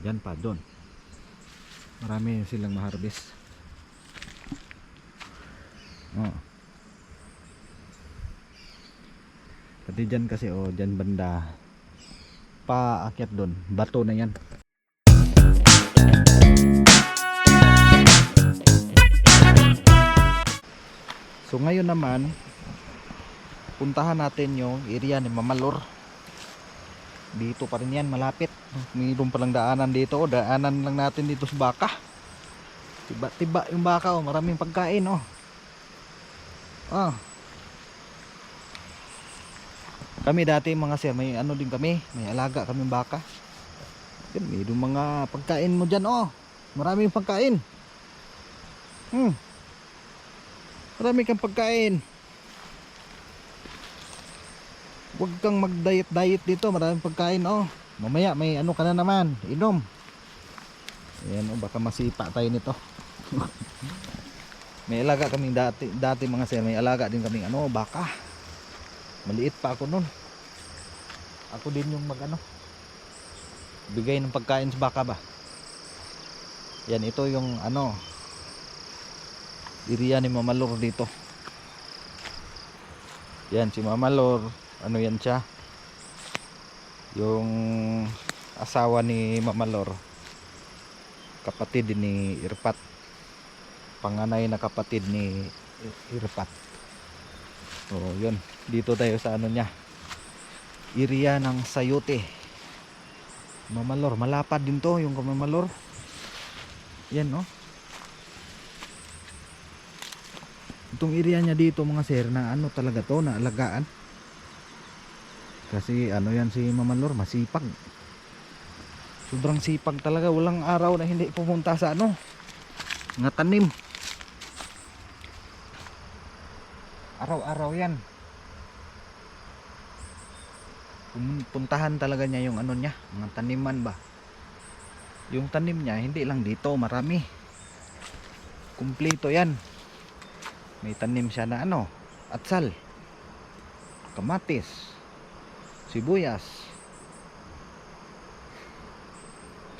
Yan pa doon. Marami silang ma-harvest. Pati dyan kasi dyan banda paakyat doon, bato na yan. So ngayon naman puntahan natin yung area ni Mamalor. Dito pa rin yan, malapit. Mayroon palang daanan dito, daanan lang natin dito sa baka. Tiba-tiba yung baka, maraming pagkain. Kami dati mga sir, may ano din kami, may alaga kami baka. Yan, mayroong mga pagkain mo dyan. Maraming pagkain. Marami kang pagkain. Huwag kang mag-diet dito, maraming pagkain. Mamaya may ano ka na naman, inom. Ayan, baka masipa tayo nito. May alaga kaming dati mga sir, may alaga din kaming baka. Maliit pa ako nun. Ako din yung bigay ng pagkain sa baka ba. Yan, ito yung area ni Mamalor dito. Yan si Mamalor, yan siya, yung asawa ni Mamalor, kapatid ni Irpat, panganay na kapatid ni Irpat. So yun, dito tayo sa niya, area ng Sayote. Mamalor, malapad din to yung Mamalor. Yan itong area niya dito mga sir, na talaga to, na alagaan. Kasi yan si Mamalor, masipag. Sobrang sipag talaga, walang araw na hindi pumunta sa nga tanim. Araw-araw yan. Puntahan talaga niya yung niya, mga taniman ba. Yung tanim niya hindi lang dito, marami. Kumpleto yan. May tanim siya na atsal, kamatis, sibuyas,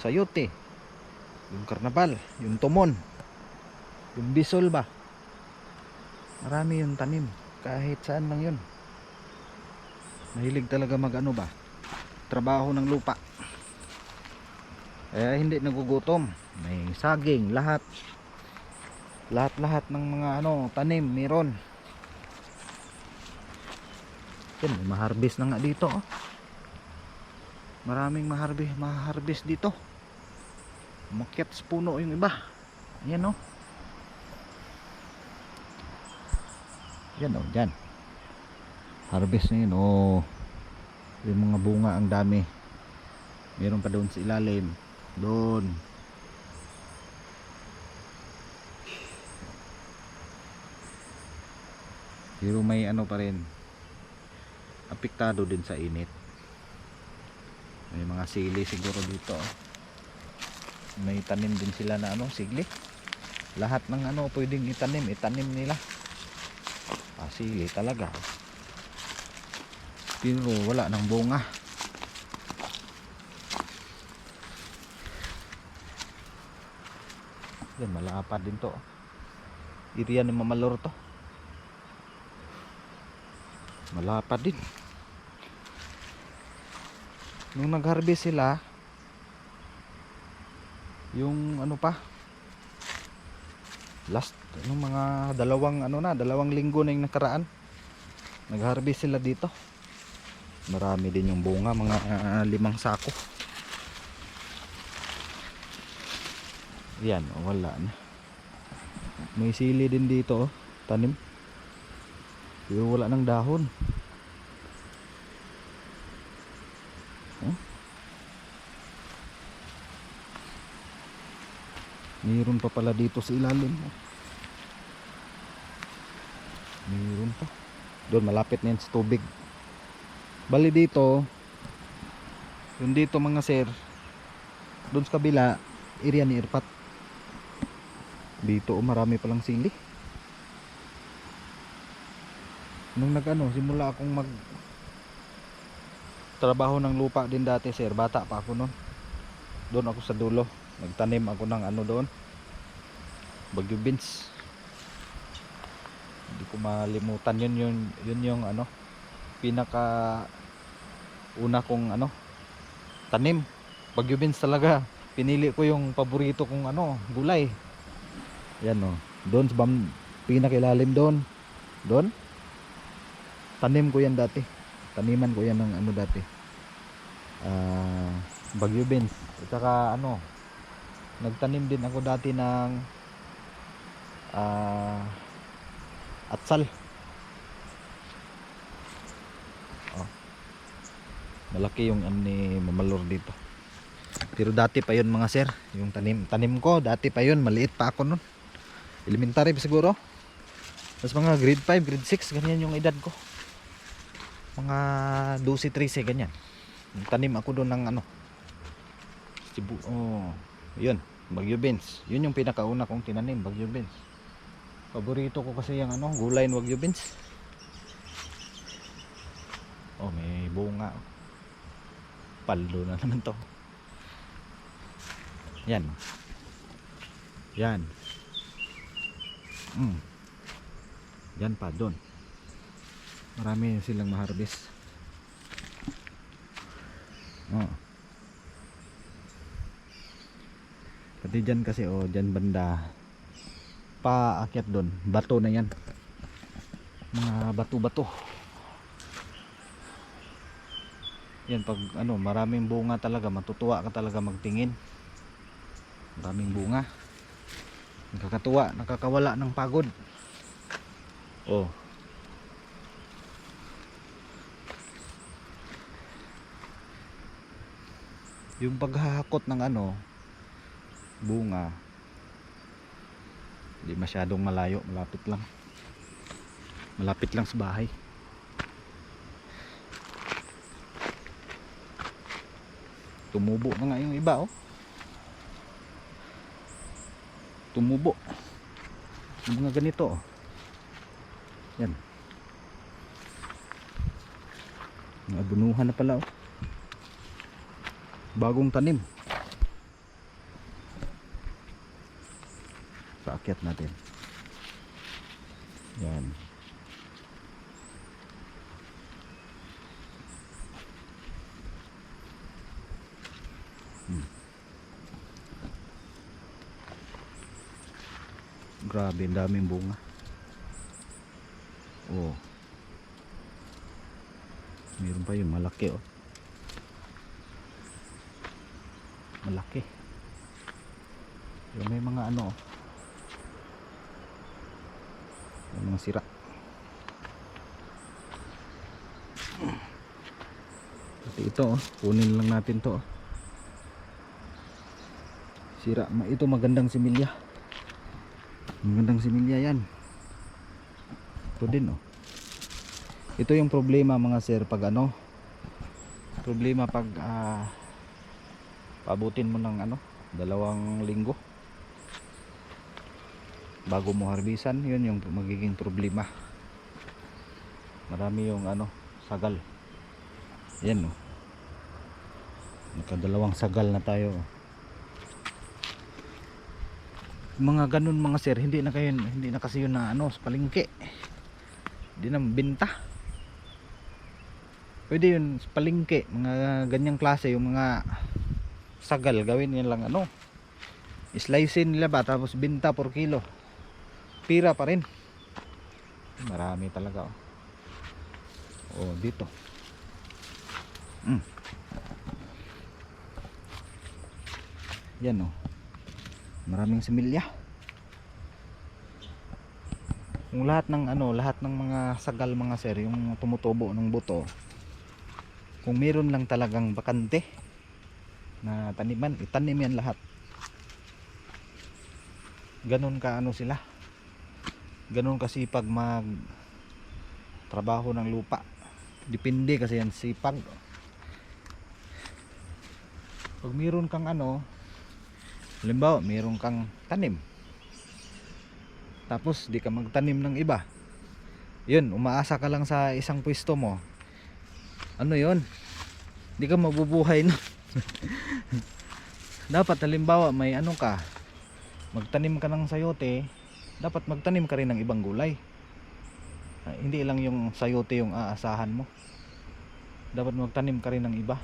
sayote, yung karnabal, yung tumon, yung bisol ba. Marami yung tanim, kahit saan lang yun. Mahilig talaga ba, trabaho ng lupa. Hindi nagugutom. May saging, lahat ng mga tanim meron. Yan, may ma-harvest na nga dito. Maraming ma-harvest dito. Umakyat sa puno yung iba. Ayan yan dyan. Harvest na yun yung mga bunga, ang dami. Meron pa doon sa ilalim, doon. Pero may pa rin, apektado din sa init. May mga sili siguro dito. May tanim din sila na sili. Lahat ng pwedeng itanim nila. Sili talaga. Pero wala nang bunga. Yan, malapad din to. Area ni Mamalor to. Malapad din. Nung nag-harvest sila, yung last mga dalawang linggo na yung nakaraan, nag-harvest sila dito. Marami din yung bunga, mga 5 sako. Yan, wala na. May sili din dito tanim, pero wala ng dahon. Mayroon pa pala dito sa ilalim. Mayroon pa. Doon malapit na yan sa tubig. Bali dito, yung dito mga sir, doon sa kabila, area ni Irpat. Dito marami palang sili. Nung simula akong trabaho ng lupa din dati sir, bata pa ako noon. Doon ako sa dulo, nagtanim ako ng ano doon, bagyo beans. Hindi ko malimutan yun yung ano, pinaka una kong ano, tanim, bagyo beans talaga. Pinili ko yung paborito kong ano, gulay. Yan o, doon sa pinakailalim doon. Doon, tanim ko yan dati. Taniman ko yan ng ano dati, bagyo beans. At saka ano, nagtanim din ako dati ng atsal. Malaki yung ni Mamalor dito. Pero dati pa yun mga sir, yung tanim ko dati pa yun, maliit pa ako nun, elementary pa siguro. Tapos mga grade 5, grade 6, ganyan yung edad ko, mga 12, 13, ganyan. Tanim ako doon ng ano, yun, bagyo beans. Yun yung pinakauna kong tinanim, bagyo beans. Paborito ko kasi yung ano, gulay ng bagyo beans. Oh, may bunga. Paldo na naman to. Yan. Yan. Yan pa doon. Marami silang ma-harvest. Pati dyan kasi dyan banda paakyat doon, bato na yan, mga bato-bato. Yan, pag ano, maraming bunga talaga, matutuwa ka talaga magtingin. Maraming bunga, nakakatuwa, nakakawala ng pagod. Yung paghahakot ng ano, bunga, hindi masyadong malayo, malapit lang sa bahay. Tumubo na nga yung iba tumubo yung mga ganito yan, mga bunuhan na pala bagong tanim. Paakyat natin yan. Grabe, ang daming bunga. Meron pa yung malaki malaki. Yung may mga ano, may mga sira. Pati ito kunin lang natin to sira. Ito magandang similya. Magandang similya yan. Ito din Ito yung problema mga sir pag ano, problema pag paabutin mo ng ano, 2 linggo bago mo harbisan. Yun yung magiging problema. Marami yung ano, sagal. Yan naka2 sagal na tayo. Mga ganun mga sir, hindi na kasi yun na ano, sa palengke, hindi na binta. Pwede yun sa palengke, mga ganyang klase, yung mga sagal, gawin yan lang ano, slicein nila ba, tapos binta per kilo, pira pa rin. Marami talaga dito. Yan maraming similya. Yung lahat ng ano, lahat ng mga sagal mga sir, yung tumutubo ng buto, kung meron lang talagang bakante na taniman, itanim yan lahat. Ganun ka ano sila, ganun kasipag mag trabaho ng lupa. Depende kasi yan sipag. Pag meron kang ano, halimbawa meron kang tanim, tapos di ka magtanim ng iba, yun, umaasa ka lang sa isang pwesto mo, ano yun, Hindi ka mabubuhay no. Dapat halimbawa may ano ka, magtanim ka ng sayote, dapat magtanim ka rin ng ibang gulay. Hindi lang yung sayote yung aasahan mo. Dapat magtanim ka rin ng iba.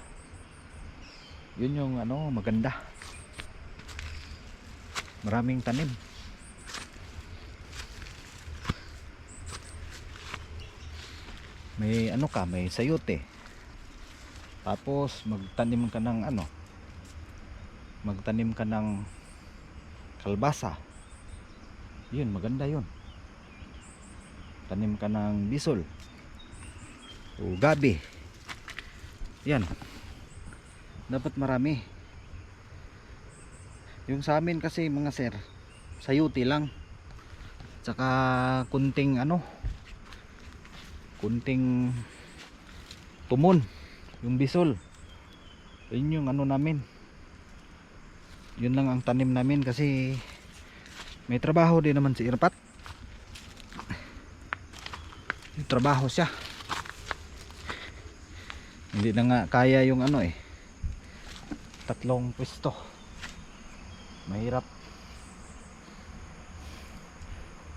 Yun yung ano, maganda. Maraming tanim. May ano ka, may sayote. Tapos magtanim ka ng ano, magtanim ka ng kalbasa. Yun, maganda yun. Tanim ka ng bisol o gabi. Yan, dapat marami. Yung sa amin kasi mga sir, sayote lang, tsaka kunting ano, kunting tumon, yung bisol. Yun yung ano namin, yun lang ang tanim namin kasi may trabaho din naman si Irpat. Yung trabaho siya, hindi na nga kaya yung ano eh, 3 pwesto, mahirap.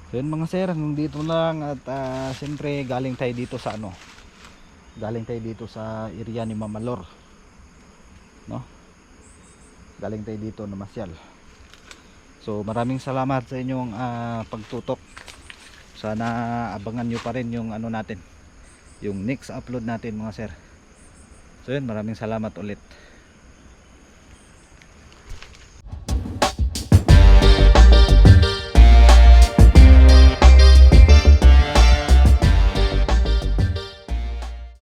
So yun mga sir, hanggang dito lang. At siyempre galing tayo dito sa ano, galing tayo dito sa area ni Mamalor, no? Galing tayo dito na masyal. So maraming salamat sa inyong pagtutok. Sana abangan nyo pa rin yung ano natin, yung next upload natin mga sir. So yun, maraming salamat ulit.